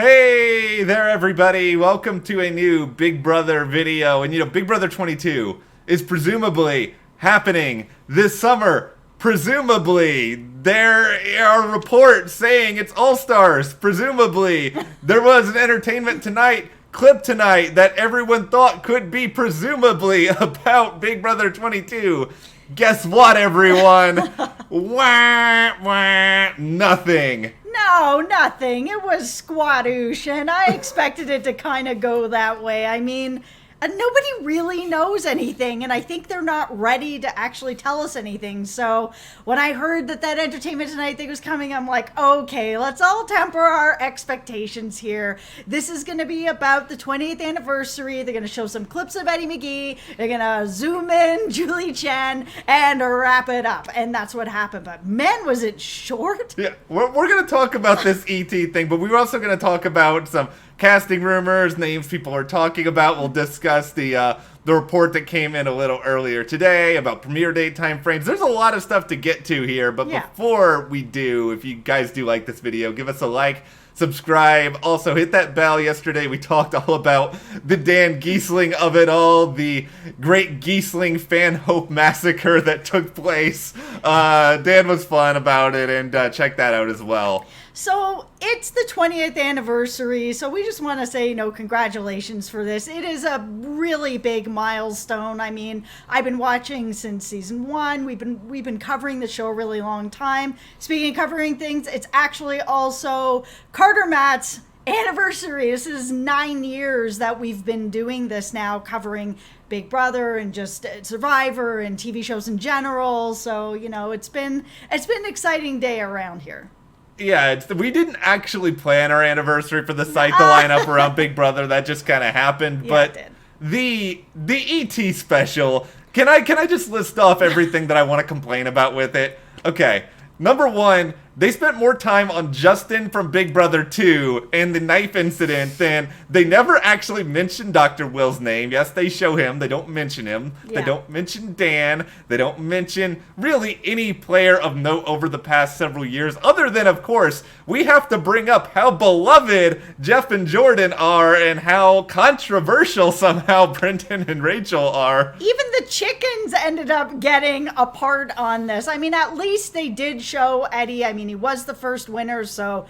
Hey there, everybody. Welcome to a new Big Brother video. And Big Brother 22 is presumably happening this summer. Presumably. There are reports saying it's All-Stars. Presumably. There was an Entertainment Tonight clip tonight that everyone thought could be presumably about Big Brother 22. Guess what, everyone? Wah, wah, nothing. No, nothing. It was squadoosh, and I expected it to kind of go that way. I mean, nobody really knows anything, and I think they're not ready to actually tell us anything. So when I heard that Entertainment Tonight thing was coming, I'm like, okay, let's all temper our expectations here. This is going to be about the 20th anniversary. They're going to show some clips of Eddie McGee. They're going to zoom in Julie Chen and wrap it up. And that's what happened. But man, was it short? Yeah, we're going to talk about this ET thing, but we're also going to talk about some casting rumors, names people are talking about. We'll discuss the report that came in a little earlier today about premiere date timeframes. There's a lot of stuff to get to here, but before we do, if you guys do like this video, give us a like, subscribe. Also, hit that bell. Yesterday, we talked all about the Dan GHEESLING of it all, the great GHEESLING fan hope massacre that took place. Dan was fun about it, and check that out as well. So it's the 20th anniversary, so we just want to say, congratulations for this. It is a really big milestone. I mean, I've been watching since season 1. We've been covering the show a really long time. Speaking of covering things, it's actually also CARTERMATT's anniversary. This is 9 years that we've been doing this now, covering Big Brother and just Survivor and TV shows in general. So, it's been an exciting day around here. Yeah, we didn't actually plan our anniversary for the site to line up around Big Brother. That just kind of happened. Yeah, but it did. the ET special, can I just list off everything that I want to complain about with it? Okay, number one, they spent more time on Justin from Big Brother 2 and the knife incident than they never actually mentioned Dr. Will's name. Yes, they show him. They don't mention him. Yeah. They don't mention Dan. They don't mention really any player of note over the past several years, other than, of course, we have to bring up how beloved Jeff and Jordan are and how controversial somehow Brendan and Rachel are. Even the chickens ended up getting a part on this. I mean, at least they did show Eddie. I mean, he was the first winner, so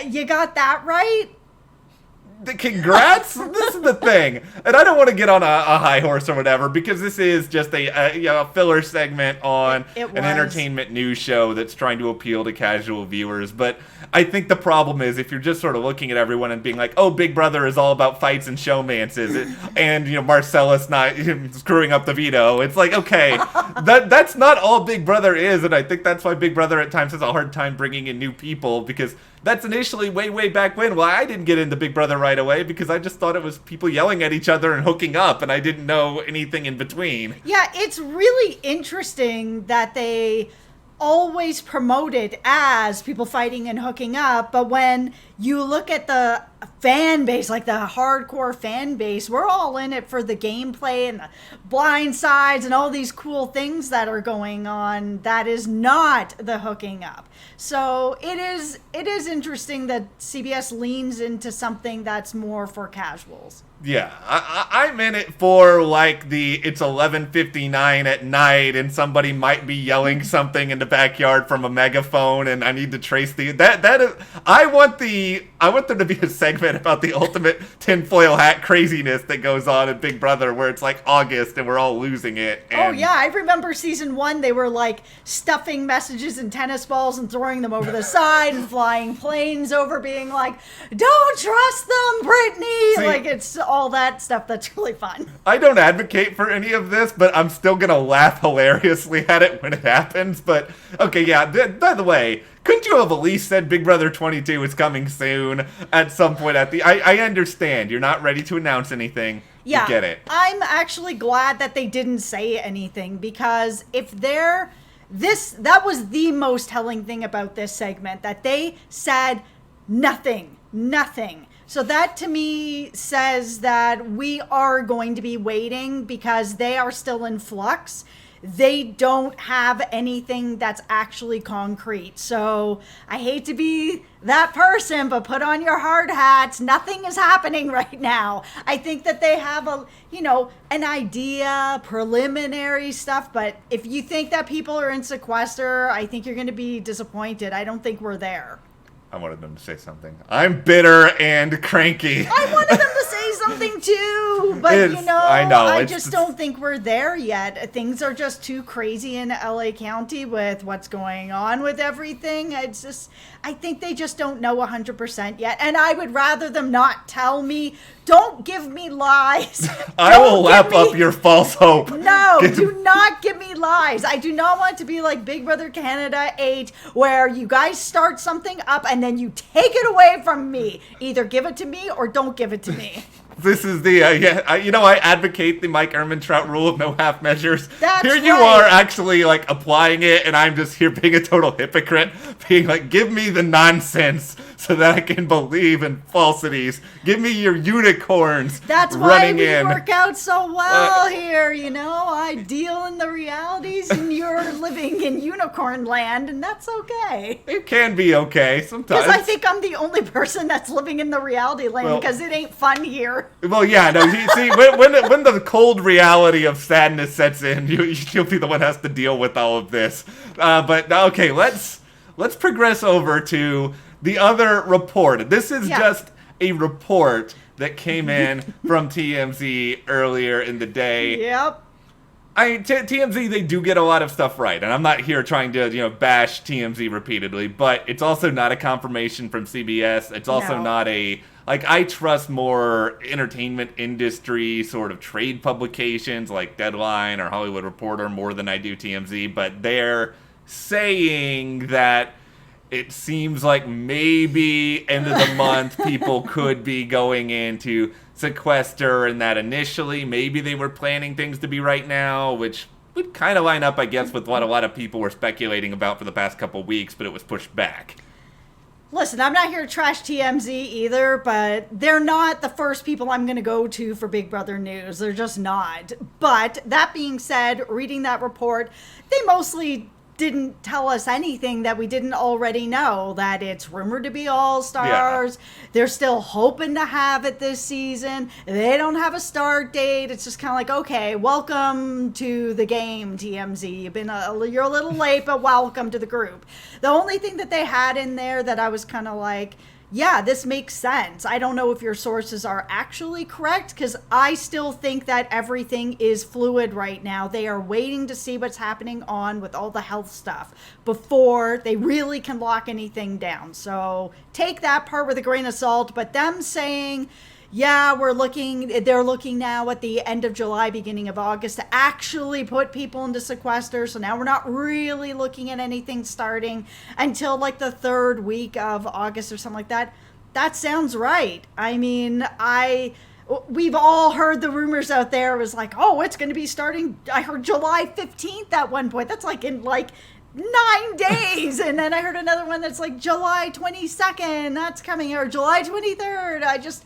you got that right. Congrats! This is the thing, and I don't want to get on a high horse or whatever, because this is just a filler segment on an entertainment news show that's trying to appeal to casual viewers. But I think the problem is if you're just sort of looking at everyone and being like, "Oh, Big Brother is all about fights and showmances," and Marcellus not screwing up the veto. It's like, okay, that's not all Big Brother is, and I think that's why Big Brother at times has a hard time bringing in new people, because that's initially way back when. Well, I didn't get into Big Brother right away because I just thought it was people yelling at each other and hooking up, and I didn't know anything in between. Yeah, it's really interesting that they always promote it as people fighting and hooking up, but when you look at the fan base, like the hardcore fan base, we're all in it for the gameplay and the blind sides and all these cool things that are going on. That is not the hooking up. So it is interesting that CBS leans into something that's more for casuals. Yeah, I'm in it for it's 11:59 at night and somebody might be yelling something in the backyard from a megaphone and I need to trace I want there to be a segment about the ultimate tinfoil hat craziness that goes on in Big Brother where it's like August and we're all losing it. Oh yeah, I remember season 1 they were like stuffing messages in tennis balls and throwing them over the side and flying planes over, being like, "Don't trust them, Brittany." See, like it's all that stuff that's really fun. I don't advocate for any of this, but I'm still gonna laugh hilariously at it when it happens. But okay, yeah, by the way, couldn't you have at least said Big Brother 22 is coming soon at some point I understand you're not ready to announce anything. Yeah, you get it. I'm actually glad that they didn't say anything, because if that was the most telling thing about this segment, that they said nothing. So that to me says that we are going to be waiting because they are still in flux. they don't have anything that's actually concrete. So I hate to be that person, but put on your hard hats. Nothing is happening right now. I think that they have an idea, preliminary stuff, but if you think that people are in sequester, I think you're going to be disappointed. I don't think we're there. I wanted them to say something. I'm bitter and cranky. I wanted them to say something too, but I know. I just don't think we're there yet. Things are just too crazy in LA County with what's going on with everything. I think they just don't know 100% yet, and I would rather them not tell me. Don't give me lies. I will lap up your false hope. No, do not give me lies. I do not want to be like Big Brother Canada 8, where you guys start something up and then you take it away from me. Either give it to me or don't give it to me. This is the, I advocate the Mike Ehrmantraut rule of no half measures. That's here you right. are actually, like, applying it, and I'm just here being a total hypocrite, being like, give me the nonsense so that I can believe in falsities. Give me your unicorns. That's running why we in. work out so well here, I deal in the realities, and you're living in unicorn land, and that's okay. It can be okay sometimes. Because I think I'm the only person that's living in the reality land, because it ain't fun here. Well, yeah, no. See, when the cold reality of sadness sets in, you'll be the one who has to deal with all of this. But okay, let's progress over to the other report. This is just a report that came in from TMZ earlier in the day. Yep. TMZ, they do get a lot of stuff right, and I'm not here trying to, bash TMZ repeatedly, but it's also not a confirmation from CBS. It's also not a, I trust more entertainment industry sort of trade publications like Deadline or Hollywood Reporter more than I do TMZ, but they're saying that it seems like maybe end of the month people could be going into sequester, and that initially maybe they were planning things to be right now, which would kind of line up, I guess, with what a lot of people were speculating about for the past couple weeks, but it was pushed back. Listen, I'm not here to trash TMZ either, but they're not the first people I'm going to go to for Big Brother news. They're just not. But that being said, reading that report, they mostly didn't tell us anything that we didn't already know, that it's rumored to be all-stars. Yeah. They're still hoping to have it this season. They don't have a start date. It's just kind of like, okay, welcome to the game, TMZ. You're a little late, but welcome to the group. The only thing that they had in there that I was kind of like, yeah, this makes sense. I don't know if your sources are actually correct, because I still think that everything is fluid right now. They are waiting to see what's happening on with all the health stuff before they really can lock anything down. So take that part with a grain of salt. But them saying, yeah, they're looking now at the end of July, beginning of August to actually put people into sequester. So now we're not really looking at anything starting until like the third week of August or something like that. That sounds right. I mean, we've all heard the rumors out there. It was like, oh, it's going to be starting. I heard July 15th at one point. That's like in 9 days. And then I heard another one that's like July 22nd. That's coming, or July 23rd.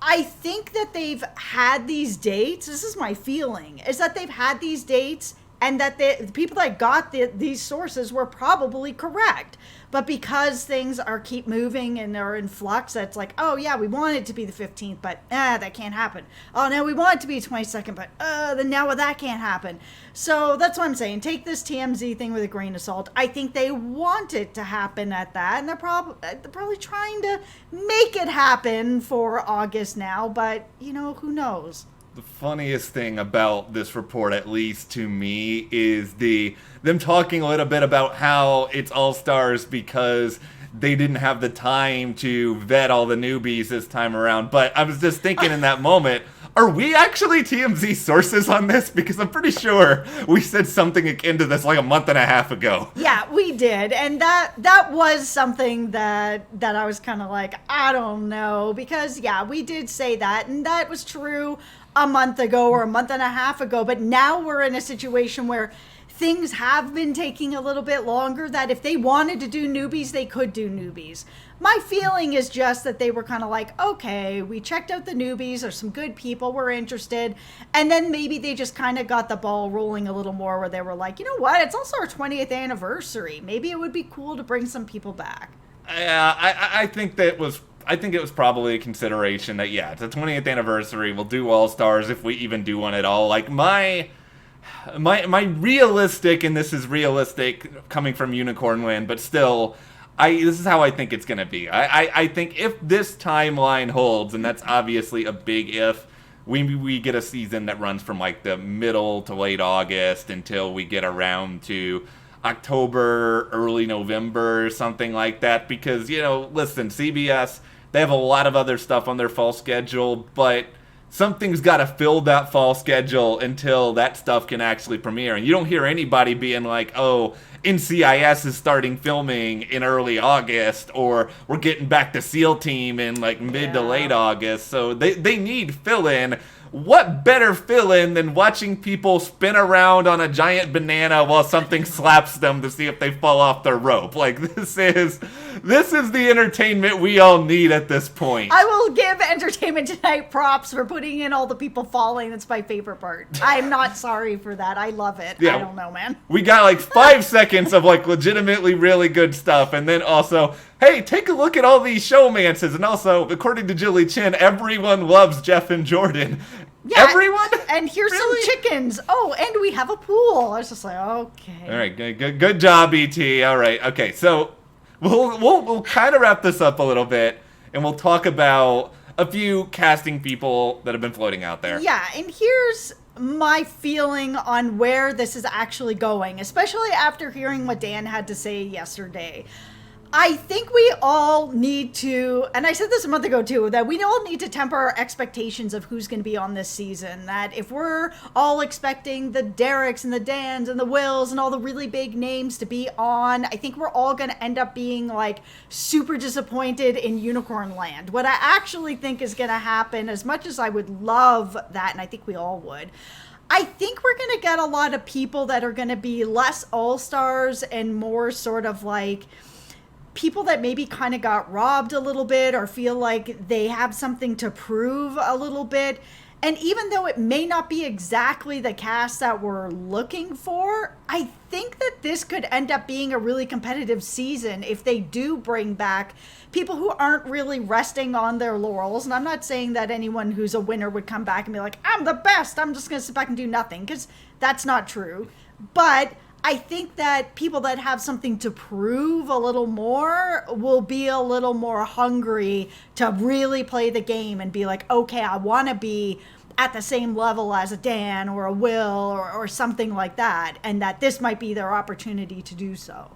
I think that they've had these dates. This is my feeling, is that they've had these dates, and that the people that got these sources were probably correct. But because things keep moving and are in flux, that's like, oh yeah, we want it to be the 15th, but that can't happen. Oh no, we want it to be 22nd, but then now that can't happen. So that's what I'm saying. Take this TMZ thing with a grain of salt. I think they want it to happen at that, and they're probably trying to make it happen for August now, but who knows? The funniest thing about this report, at least to me, is them talking a little bit about how it's all-stars because they didn't have the time to vet all the newbies this time around. But I was just thinking in that moment, are we actually TMZ sources on this? Because I'm pretty sure we said something akin to this like a month and a half ago. Yeah, we did. And that was something that I was kind of like, I don't know. Because, yeah, we did say that. And that was true a month ago or a month and a half ago. But now we're in a situation where things have been taking a little bit longer, that if they wanted to do newbies, they could do newbies. My feeling is just that they were kind of like, okay, we checked out the newbies, there's some good people, we're interested. And then maybe they just kind of got the ball rolling a little more, where they were like, you know what, it's also our 20th anniversary. Maybe it would be cool to bring some people back. Yeah, I think it was probably a consideration that, yeah, it's the 20th anniversary, we'll do All-Stars if we even do one at all. Like, my realistic, and this is realistic coming from Unicorn Land, but still, this is how I think it's going to be. I think if this timeline holds, and that's obviously a big if, we get a season that runs from like the middle to late August until we get around to October, early November, something like that. Because, listen, CBS, they have a lot of other stuff on their fall schedule, but something's got to fill that fall schedule until that stuff can actually premiere. And you don't hear anybody being like, oh, NCIS is starting filming in early August, or we're getting back to SEAL Team in like mid to late August. So they need fill-in. What better fill-in than watching people spin around on a giant banana while something slaps them to see if they fall off their rope? Like, this is the entertainment we all need at this point. I will give Entertainment Tonight props for putting in all the people falling. That's my favorite part. I'm not sorry for that. I love it. Yeah, I don't know, man. We got like 5 seconds of like legitimately really good stuff, and then also, hey, take a look at all these showmances. And also, according to Julie Chen, everyone loves Jeff and Jordan. Yeah, everyone? And here's really? Some chickens. Oh, and we have a pool. I was just like, okay. All right, good job, ET. All right, okay. So we'll kind of wrap this up a little bit, and we'll talk about a few casting people that have been floating out there. Yeah, and here's my feeling on where this is actually going, especially after hearing what Dan had to say yesterday. I think we all need to, and I said this a month ago too, that we all need to temper our expectations of who's going to be on this season. That if we're all expecting the Derricks and the Dans and the Wills and all the really big names to be on, I think we're all going to end up being like super disappointed in Unicorn Land. What I actually think is going to happen, as much as I would love that, and I think we all would, I think we're going to get a lot of people that are going to be less all-stars and more sort of like people that maybe kind of got robbed a little bit or feel like they have something to prove a little bit. And even though it may not be exactly the cast that we're looking for, I think that this could end up being a really competitive season if they do bring back people who aren't really resting on their laurels. And I'm not saying that anyone who's a winner would come back and be like, I'm the best, I'm just going to sit back and do nothing, because that's not true. But I think that people that have something to prove a little more will be a little more hungry to really play the game and be like, okay, I want to be at the same level as a Dan or a Will or something like that, and that this might be their opportunity to do so.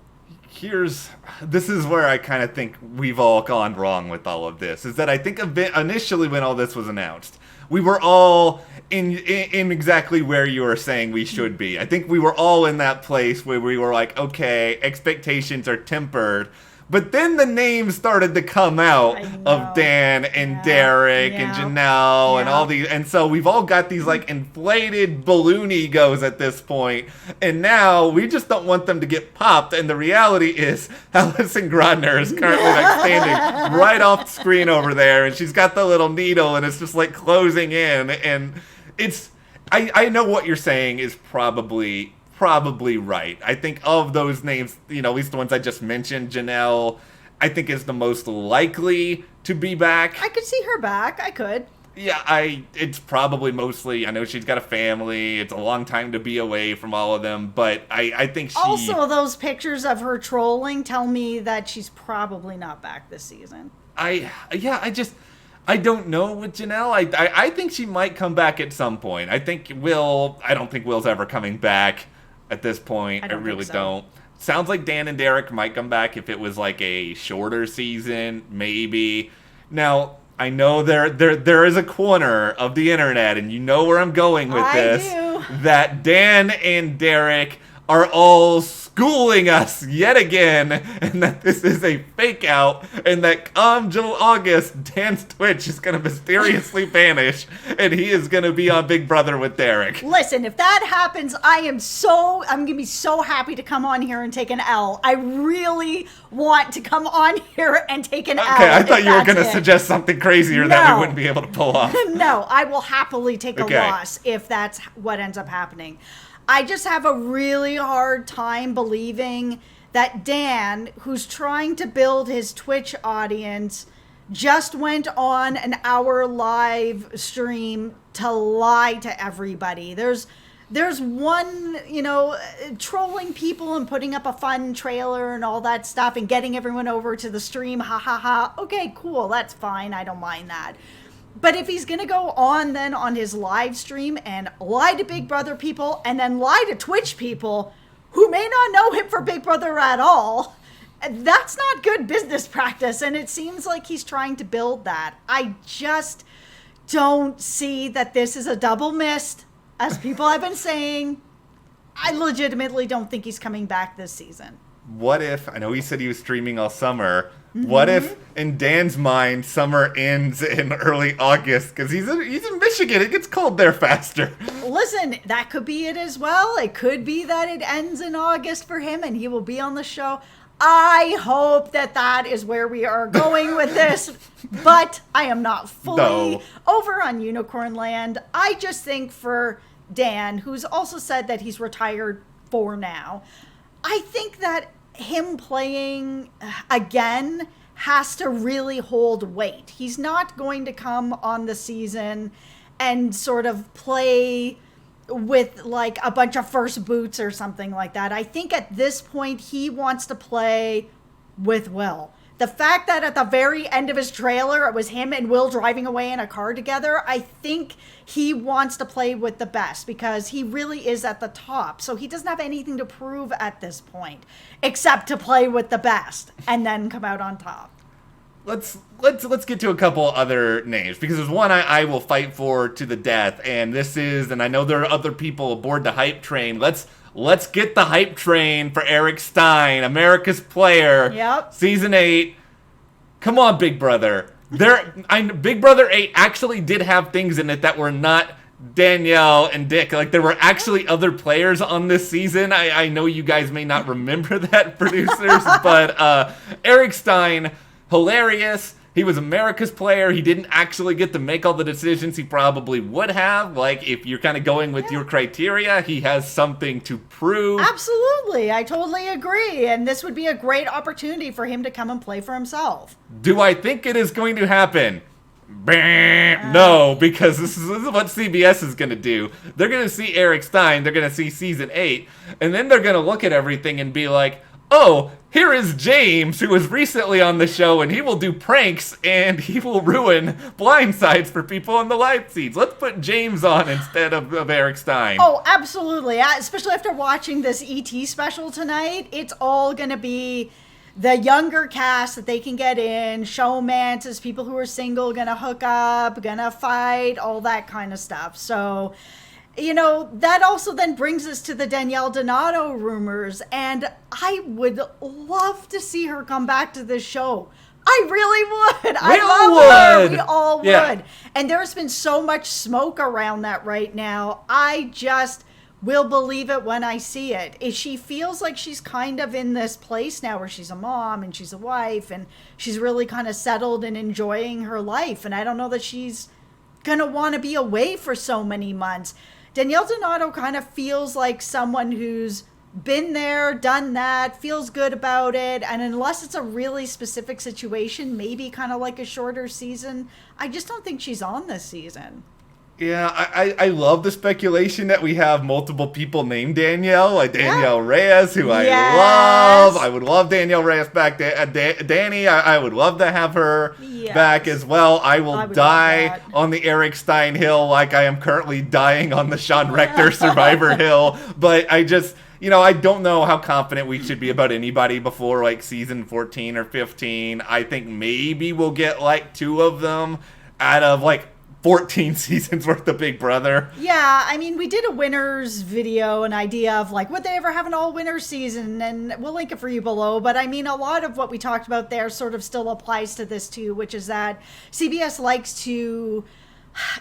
This is where I kind of think we've all gone wrong with all of this, is that I think initially when all this was announced, we were all in exactly where you were saying we should be. I think we were all in that place where we were like, okay, expectations are tempered. But then the names started to come out of Dan and Derrick and Janelle and all these. And so we've all got these like inflated balloon egos at this point. And now we just don't want them to get popped. And the reality is Alison Grodner is currently like standing right off the screen over there. And she's got the little needle and it's just like closing in. And I know what you're saying is probably right. I think of those names, at least the ones I just mentioned, Janelle, I think is the most likely to be back. I could see her back. I could. Yeah, it's probably mostly, I know she's got a family. It's a long time to be away from all of them, but I think she... Also, those pictures of her trolling tell me that she's probably not back this season. I don't know with Janelle. I think she might come back at some point. I don't think Will's ever coming back. At this point, I really don't. Sounds like Dan and Derrick might come back if it was like a shorter season, maybe. Now, I know there is a corner of the internet, and you know where I'm going with this. I do. That Dan and Derrick are all schooling us yet again, and that this is a fake out, and that come August, Dan's Twitch is going to mysteriously vanish, and he is going to be on Big Brother with Derrick. Listen, if that happens, I'm going to be so happy to come on here and take an L. I really want to come on here and take an L. Okay, I thought you were going to suggest something crazier that we wouldn't be able to pull off. No, I will happily take a loss if that's what ends up happening. I just have a really hard time believing that Dan, who's trying to build his Twitch audience, just went on an hour live stream to lie to everybody. There's one, trolling people and putting up a fun trailer and all that stuff and getting everyone over to the stream. Ha ha ha. Okay, cool. That's fine. I don't mind that. But if he's going to go on then on his live stream and lie to Big Brother people and then lie to Twitch people who may not know him for Big Brother at all, that's not good business practice. And it seems like he's trying to build that. I just don't see that this is a double mist, as people have been saying. I legitimately don't think he's coming back this season. What if, I know he said he was streaming all summer, what if, in Dan's mind, summer ends in early August? Because he's in Michigan. It gets cold there faster. Listen, that could be it as well. It could be that it ends in August for him and he will be on the show. I hope that is where we are going with this. But I am not fully over on Unicorn Land. I just think for Dan, who's also said that he's retired for now, I think that him playing again has to really hold weight. He's not going to come on the season and sort of play with like a bunch of first boots or something like that. I think at this point he wants to play with Will. The fact that at the very end of his trailer it was him and Will driving away in a car together, I think he wants to play with the best because he really is at the top. So he doesn't have anything to prove at this point except to play with the best and then come out on top. Let's get to a couple other names, because there's one I will fight for to the death, and this is, and I know there are other people aboard the hype train. Let's get the hype train for Eric Stein, America's Player. Yep. Season 8. Come on, Big Brother. Big Brother 8 actually did have things in it that were not Danielle and Dick. Like, there were actually other players on this season. I know you guys may not remember that, producers, but Eric Stein, hilarious. He was America's Player. He didn't actually get to make all the decisions he probably would have. Like, if you're kind of going with your criteria, he has something to prove. Absolutely. I totally agree. And this would be a great opportunity for him to come and play for himself. Do I think it is going to happen? No, because this is what CBS is going to do. They're going to see Eric Stein. They're going to see season 8. And then they're going to look at everything and be like, oh, here is James, who was recently on the show, and he will do pranks, and he will ruin blindsides for people on the live feeds. Let's put James on instead of Eric Stein. Oh, absolutely. Especially after watching this ET special tonight, it's all going to be the younger cast that they can get in, showmances, people who are single, going to hook up, going to fight, all that kind of stuff. So, that also then brings us to the Danielle Donato rumors, and I would love to see her come back to this show. I really would. I love her. We all would. And there's been so much smoke around that right now. I just will believe it when I see it. She feels like she's kind of in this place now where she's a mom and she's a wife and she's really kind of settled and enjoying her life. And I don't know that she's going to want to be away for so many months. Danielle Donato kind of feels like someone who's been there, done that, feels good about it, and unless it's a really specific situation, maybe kind of like a shorter season, I just don't think she's on this season. Yeah, I love the speculation that we have multiple people named Danielle, like Danielle Reyes, who I love. I would love Danielle Reyes back. Danny, I would love to have her back as well. I will die on the Eric Stein Hill like I am currently dying on the Sean Rector Survivor Hill. But I just, I don't know how confident we should be about anybody before like season 14 or 15. I think maybe we'll get like 2 of them out of like 14 seasons worth of Big Brother. Yeah, I mean, we did a winners video, an idea of like, would they ever have an all winner season? And we'll link it for you below. But I mean, a lot of what we talked about there sort of still applies to this too, which is that CBS likes to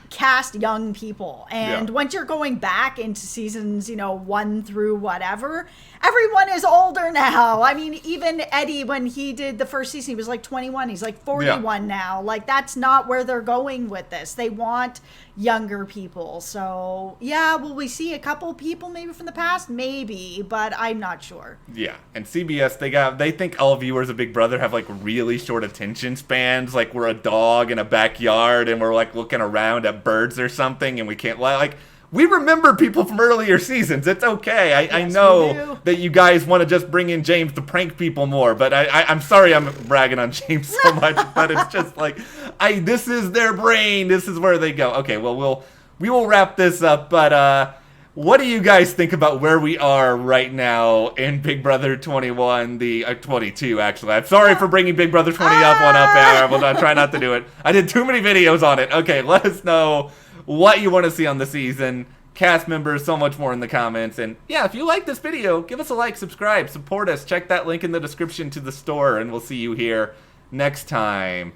cast young people, and once you're going back into seasons 1 through whatever, everyone is older now. I mean, even Eddie, when he did the first season, he was like 21. He's like 41 now. Like, that's not where they're going with this. They want younger people. So yeah, will we see a couple people maybe from the past? Maybe, but I'm not sure. Yeah, and CBS, they think all viewers of Big Brother have like really short attention spans. Like, we're a dog in a backyard and we're like looking around at birds or something, and we can't like. We remember people from earlier seasons. It's okay. I know that you guys want to just bring in James to prank people more, but I'm sorry I'm bragging on James so much, but it's just like, this is their brain. This is where they go. Okay, well, we will wrap this up, but what do you guys think about where we are right now in Big Brother 21, 22, actually. I'm sorry for bringing Big Brother 20 up there. We'll try not to do it. I did too many videos on it. Okay, let us know what you want to see on the season, cast members, so much more in the comments. And yeah, if you like this video, give us a like, subscribe, support us. Check that link in the description to the store, and we'll see you here next time.